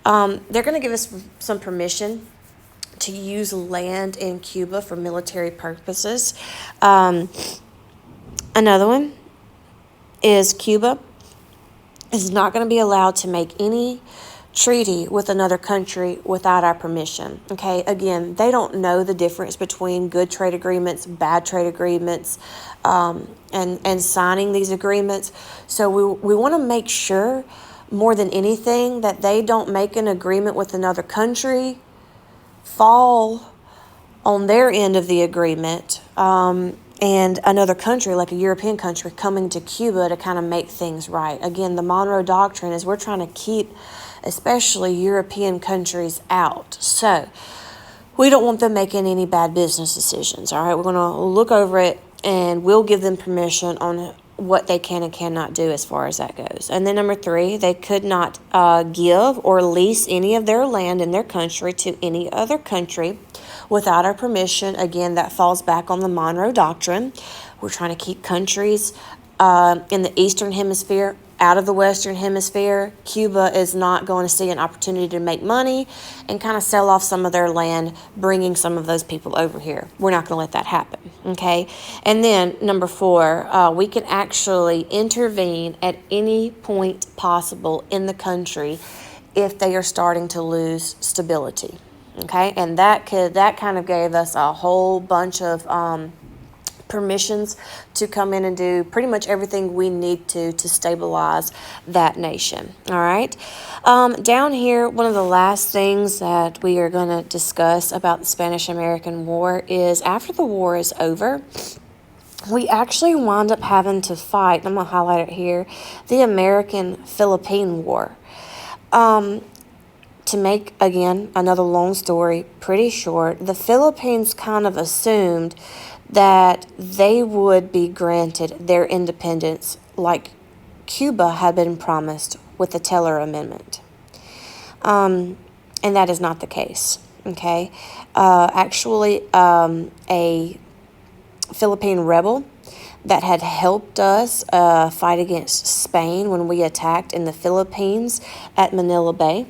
they're going to give us some permission to use land in Cuba for military purposes. Another one is Cuba is not going to be allowed to make any treaty with another country without our permission. Okay, again, they don't know the difference between good trade agreements, bad trade agreements, and signing these agreements. So we want to make sure more than anything that they don't make an agreement with another country, fall on their end of the agreement, and another country, like a European country, coming to Cuba to kind of make things right. Again, the Monroe Doctrine is we're trying to keep especially European countries out. So we don't want them making any bad business decisions, all right? We're going to look over it, and we'll give them permission on what they can and cannot do as far as that goes. And then number three, they could not give or lease any of their land in their country to any other country without our permission. Again, that falls back on the Monroe Doctrine. We're trying to keep countries in the Eastern Hemisphere out of the Western Hemisphere. Cuba is not going to see an opportunity to make money and kind of sell off some of their land, bringing some of those people over here. We're not going to let that happen, okay? And then number four, we can actually intervene at any point possible in the country if they are starting to lose stability, okay? And that kind of gave us a whole bunch of permissions to come in and do pretty much everything we need to stabilize that nation. All right. Down here, one of the last things that we are going to discuss about the Spanish-American War is after the war is over, we actually wound up having to fight, I'm going to highlight it here, the American-Philippine War. To make, again, another long story pretty short, the Philippines kind of assumed that they would be granted their independence like Cuba had been promised with the Teller Amendment. And that is not the case, okay? Actually, a Philippine rebel that had helped us fight against Spain when we attacked in the Philippines at Manila Bay,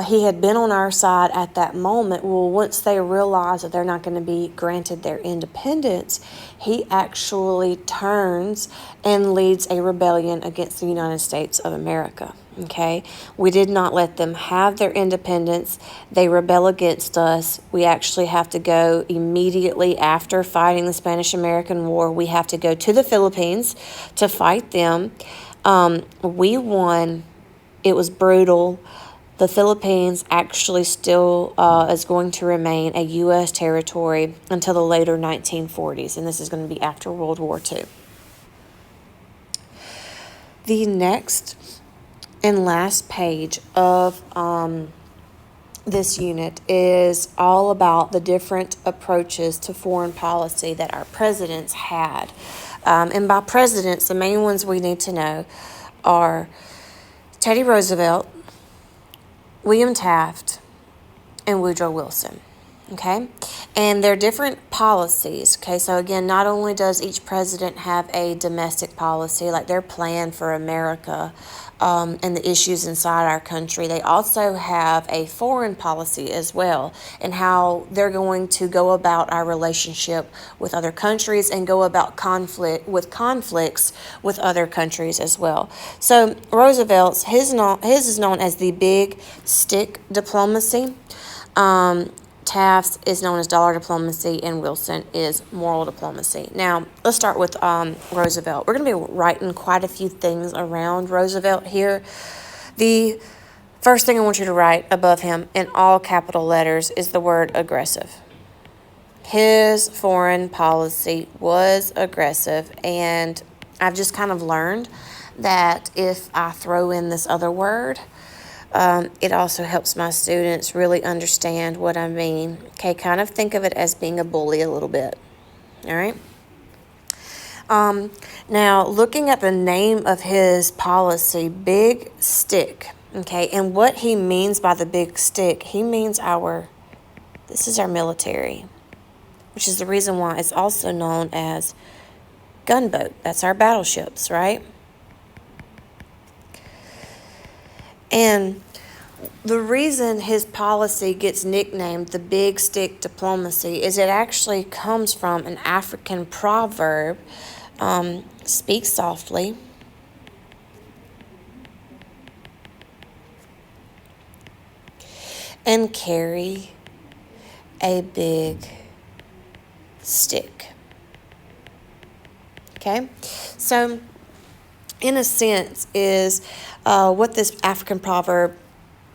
he had been on our side at that moment. Well, once they realize that they're not going to be granted their independence, he actually turns and leads a rebellion against the United States of America. Okay, we did not let them have their independence. They rebel against us. We actually have to go immediately after fighting the Spanish-American War. We have to go to the Philippines to fight them. We won. It was brutal. The Philippines actually still is going to remain a U.S. territory until the later 1940s, and this is going to be after World War II. The next and last page of this unit is all about the different approaches to foreign policy that our presidents had. And by presidents, the main ones we need to know are Teddy Roosevelt, William Taft, and Woodrow Wilson. Okay, and they're different policies. Okay, so again, not only does each president have a domestic policy, like their plan for America and the issues inside our country, they also have a foreign policy as well, and how they're going to go about our relationship with other countries and go about conflicts with other countries as well. So Roosevelt's his is known as the big stick diplomacy. Taft's is known as dollar diplomacy, and Wilson is moral diplomacy. Now, let's start with Roosevelt. We're going to be writing quite a few things around Roosevelt here. The first thing I want you to write above him in all capital letters is the word aggressive. His foreign policy was aggressive, and I've just kind of learned that if I throw in this other word, it also helps my students really understand what I mean. Okay, kind of think of it as being a bully a little bit. All right. Now, looking at the name of his policy, Big Stick. Okay, and what he means by the big stick, he means this is our military, which is the reason why it's also known as gunboat. That's our battleships, right? And the reason his policy gets nicknamed the big stick diplomacy is it actually comes from an African proverb, speak softly and carry a big stick. Okay, so in a sense is what this African proverb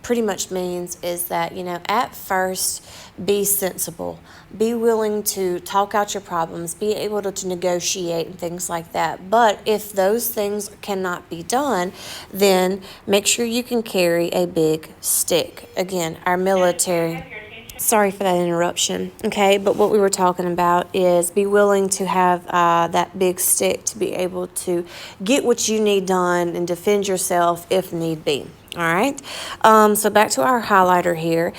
pretty much means is that, at first, be sensible, be willing to talk out your problems, be able to negotiate and things like that. But if those things cannot be done, then make sure you can carry a big stick. Again, our military. Sorry for that interruption, okay? But what we were talking about is be willing to have that big stick to be able to get what you need done and defend yourself if need be, all right? So back to our highlighter here.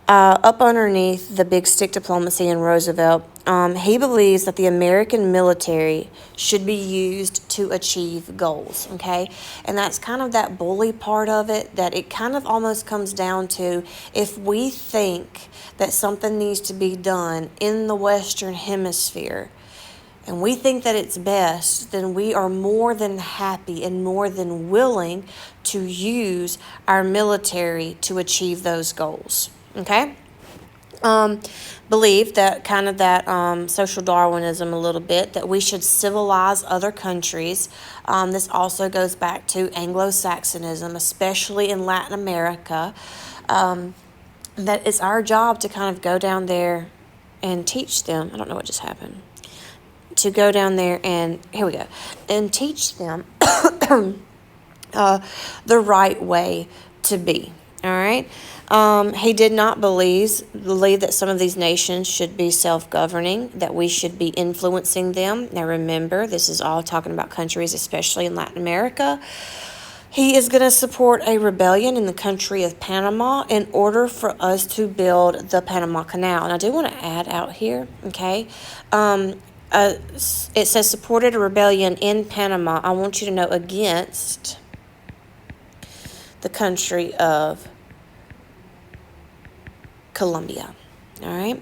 Up underneath the big stick diplomacy in Roosevelt, he believes that the American military should be used to achieve goals, okay? And that's kind of that bully part of it, that it kind of almost comes down to if we think that something needs to be done in the Western Hemisphere, and we think that it's best, then we are more than happy and more than willing to use our military to achieve those goals, okay? Believe that kind of that social Darwinism a little bit, that we should civilize other countries. This also goes back to Anglo-Saxonism, especially in Latin America. That it's our job to kind of go down there and teach them. I don't know what just happened. To go down there and, here we go, and teach them the right way to be. All right. He did not believe that some of these nations should be self-governing, that we should be influencing them. Now remember, this is all talking about countries, especially in Latin America. He is going to support a rebellion in the country of Panama in order for us to build the Panama Canal. And I do want to add out here, okay, it says supported a rebellion in Panama. I want you to know against the country of Colombia. All right.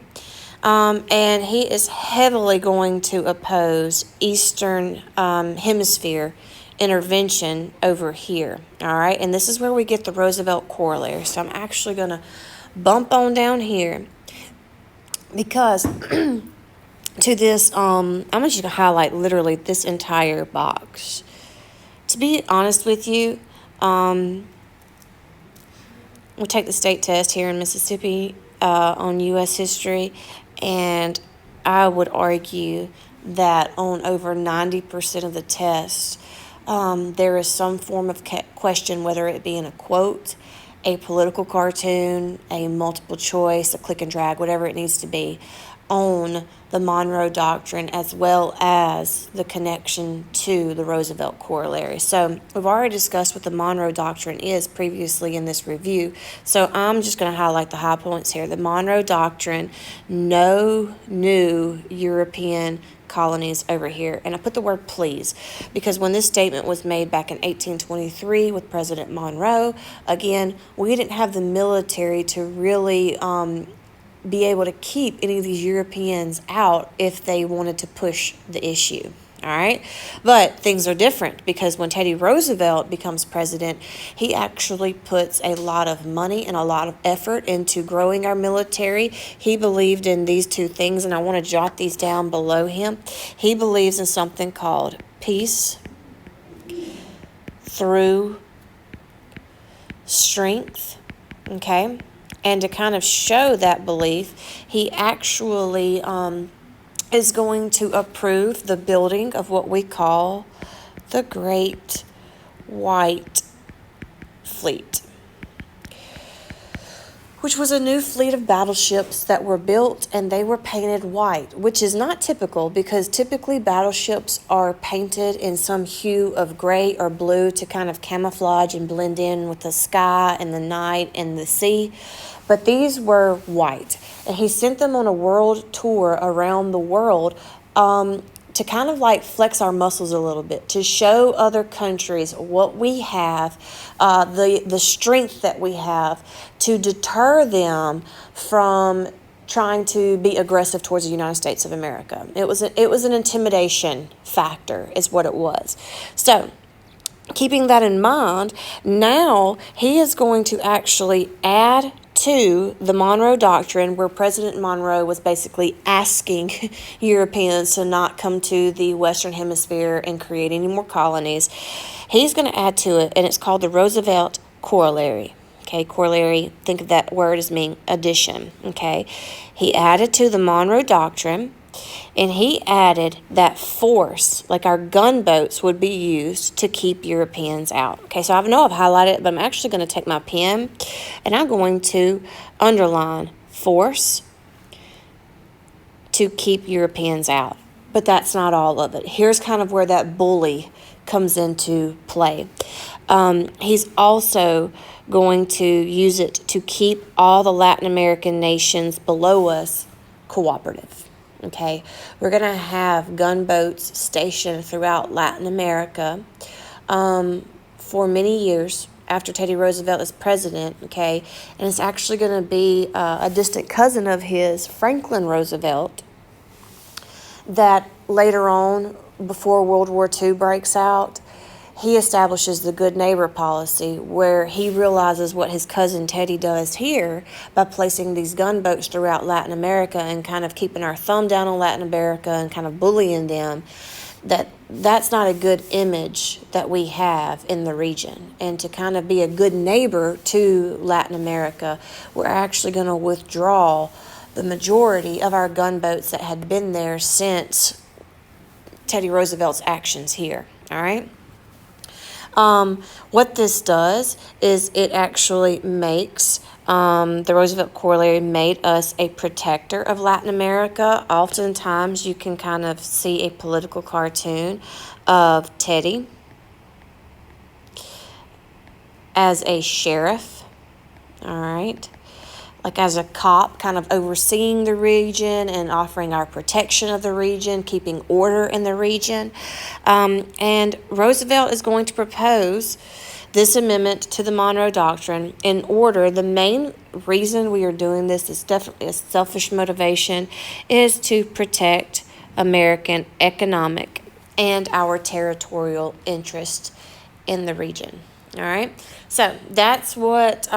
And he is heavily going to oppose Eastern Hemisphere intervention over here. All right. And this is where we get the Roosevelt corollary. So I'm actually going to bump on down here because to this, I'm just going to highlight literally this entire box. To be honest with you, we take the state test here in Mississippi on U.S. history, and I would argue that on over 90% of the tests, there is some form of question, whether it be in a quote, a political cartoon, a multiple choice, a click and drag, whatever it needs to be, on the Monroe Doctrine as well as the connection to the Roosevelt corollary. So we've already discussed what the Monroe Doctrine is previously in this review. So I'm just going to highlight the high points here. The Monroe Doctrine, no new European colonies over here. And I put the word please because when this statement was made back in 1823 with President Monroe, again, we didn't have the military to really be able to keep any of these Europeans out if they wanted to push the issue. All right. But things are different because when Teddy Roosevelt becomes president, he actually puts a lot of money and a lot of effort into growing our military. He believed in these two things, and I want to jot these down below him. He believes in something called peace through strength. Okay. And to kind of show that belief, he actually is going to approve the building of what we call the Great White Fleet, which was a new fleet of battleships that were built and they were painted white, which is not typical because typically battleships are painted in some hue of gray or blue to kind of camouflage and blend in with the sky and the night and the sea. But these were white, and he sent them on a world tour around the world to kind of like flex our muscles a little bit, to show other countries what we have, the strength that we have, to deter them from trying to be aggressive towards the United States of America. It was an intimidation factor is what it was. So keeping that in mind, now he is going to actually add to the Monroe Doctrine, where President Monroe was basically asking Europeans to not come to the Western Hemisphere and create any more colonies. He's going to add to it, and it's called the Roosevelt Corollary. Okay, corollary, think of that word as meaning addition. Okay, he added to the Monroe Doctrine, and he added that force, like our gunboats, would be used to keep Europeans out. Okay, so I know I've highlighted it, but I'm actually going to take my pen and I'm going to underline force to keep Europeans out. But that's not all of it. Here's kind of where that bully comes into play. He's also going to use it to keep all the Latin American nations below us cooperative. Okay, we're going to have gunboats stationed throughout Latin America for many years after Teddy Roosevelt is president, okay, and it's actually going to be a distant cousin of his, Franklin Roosevelt, that later on, before World War II breaks out, he establishes the good neighbor policy where he realizes what his cousin Teddy does here by placing these gunboats throughout Latin America and kind of keeping our thumb down on Latin America and kind of bullying them, that's not a good image that we have in the region. And to kind of be a good neighbor to Latin America, we're actually going to withdraw the majority of our gunboats that had been there since Teddy Roosevelt's actions here. All right? What this does is it actually makes the Roosevelt Corollary made us a protector of Latin America. Oftentimes you can kind of see a political cartoon of Teddy as a sheriff, all right, like as a cop kind of overseeing the region and offering our protection of the region, keeping order in the region. And Roosevelt is going to propose this amendment to the Monroe Doctrine in order. The main reason we are doing this is definitely a selfish motivation, is to protect American economic and our territorial interest in the region. All right, so that's what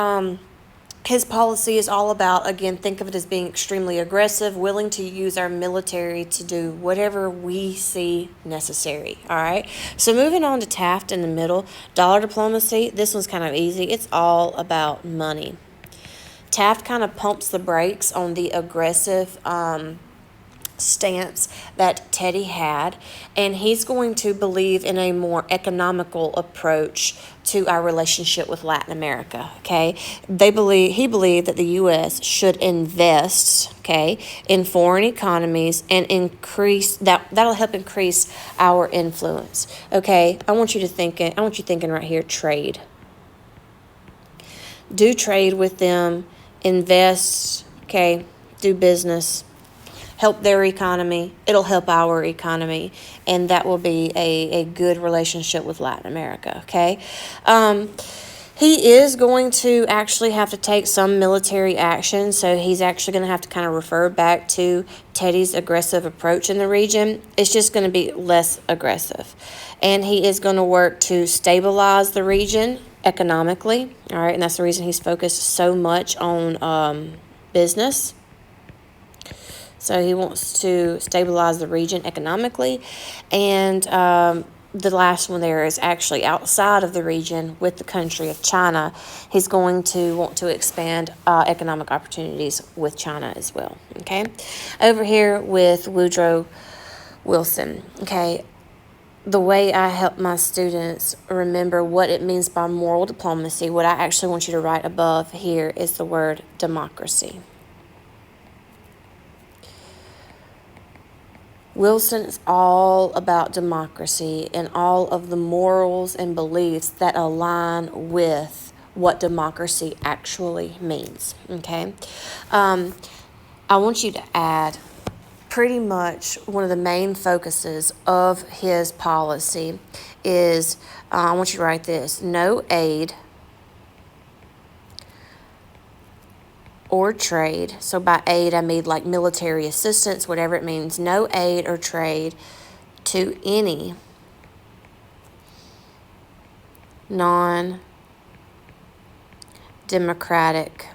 his policy is all about. Again, think of it as being extremely aggressive, willing to use our military to do whatever we see necessary. All right. So moving on to Taft in the middle, dollar diplomacy. This one's kind of easy. It's all about money. Taft kind of pumps the brakes on the aggressive stance that Teddy had, and he's going to believe in a more economical approach to our relationship with Latin America. Okay, he believed that the U.S. should invest, okay, in foreign economies and increase that'll help increase our influence. Okay, I want you thinking right here, trade. Do trade with them, invest, okay, do business. Help their economy. It'll help our economy, and that will be a good relationship with Latin America, okay? He is going to actually have to take some military action, so he's actually going to have to kind of refer back to Teddy's aggressive approach in the region. It's just going to be less aggressive, and he is going to work to stabilize the region economically, all right? And that's the reason he's focused so much on business. So he wants to stabilize the region economically. And the last one there is actually outside of the region with the country of China. He's going to want to expand economic opportunities with China as well. Okay. Over here with Woodrow Wilson. Okay. The way I help my students remember what it means by moral diplomacy, what I actually want you to write above here is the word democracy. Wilson is all about democracy and all of the morals and beliefs that align with what democracy actually means, okay? I want you to add pretty much one of the main focuses of his policy is, I want you to write this, no aid or trade. So by aid, I mean like military assistance, whatever it means. No aid or trade to any non-democratic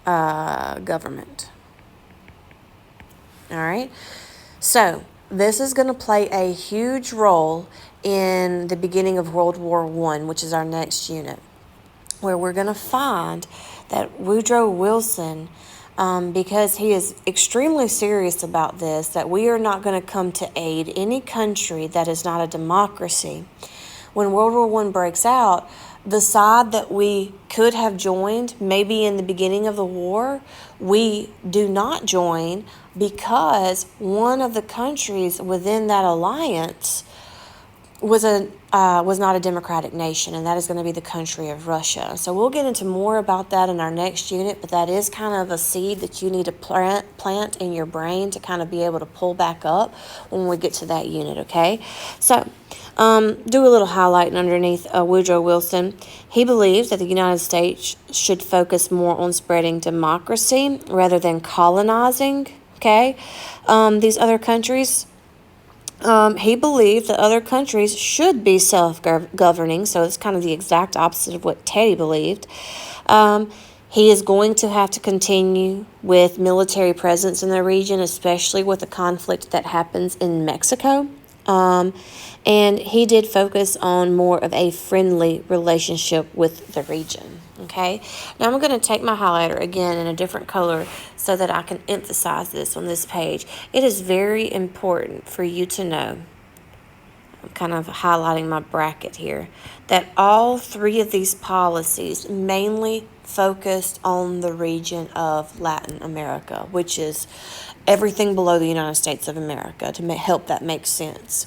government. All right. So this is going to play a huge role in the beginning of World War I, which is our next unit, where we're going to find that Woodrow Wilson, because he is extremely serious about this, that we are not going to come to aid any country that is not a democracy. When World War I breaks out, the side that we could have joined maybe in the beginning of the war, we do not join because one of the countries within that alliance was not a democratic nation, and that is going to be the country of Russia. So we'll get into more about that in our next unit, but that is kind of a seed that you need to plant in your brain to kind of be able to pull back up when we get to that unit, okay? So do a little highlighting underneath Woodrow Wilson. He believes that the United States should focus more on spreading democracy rather than colonizing, okay, these other countries. He believed that other countries should be self-governing, so it's kind of the exact opposite of what Teddy believed. He is going to have to continue with military presence in the region, especially with the conflict that happens in Mexico. And he did focus on more of a friendly relationship with the region. Okay, now I'm going to take my highlighter again in a different color so that I can emphasize this on this page. It is very important for you to know, I'm kind of highlighting my bracket here, that all three of these policies mainly focused on the region of Latin America, which is everything below the United States of America, to help that make sense.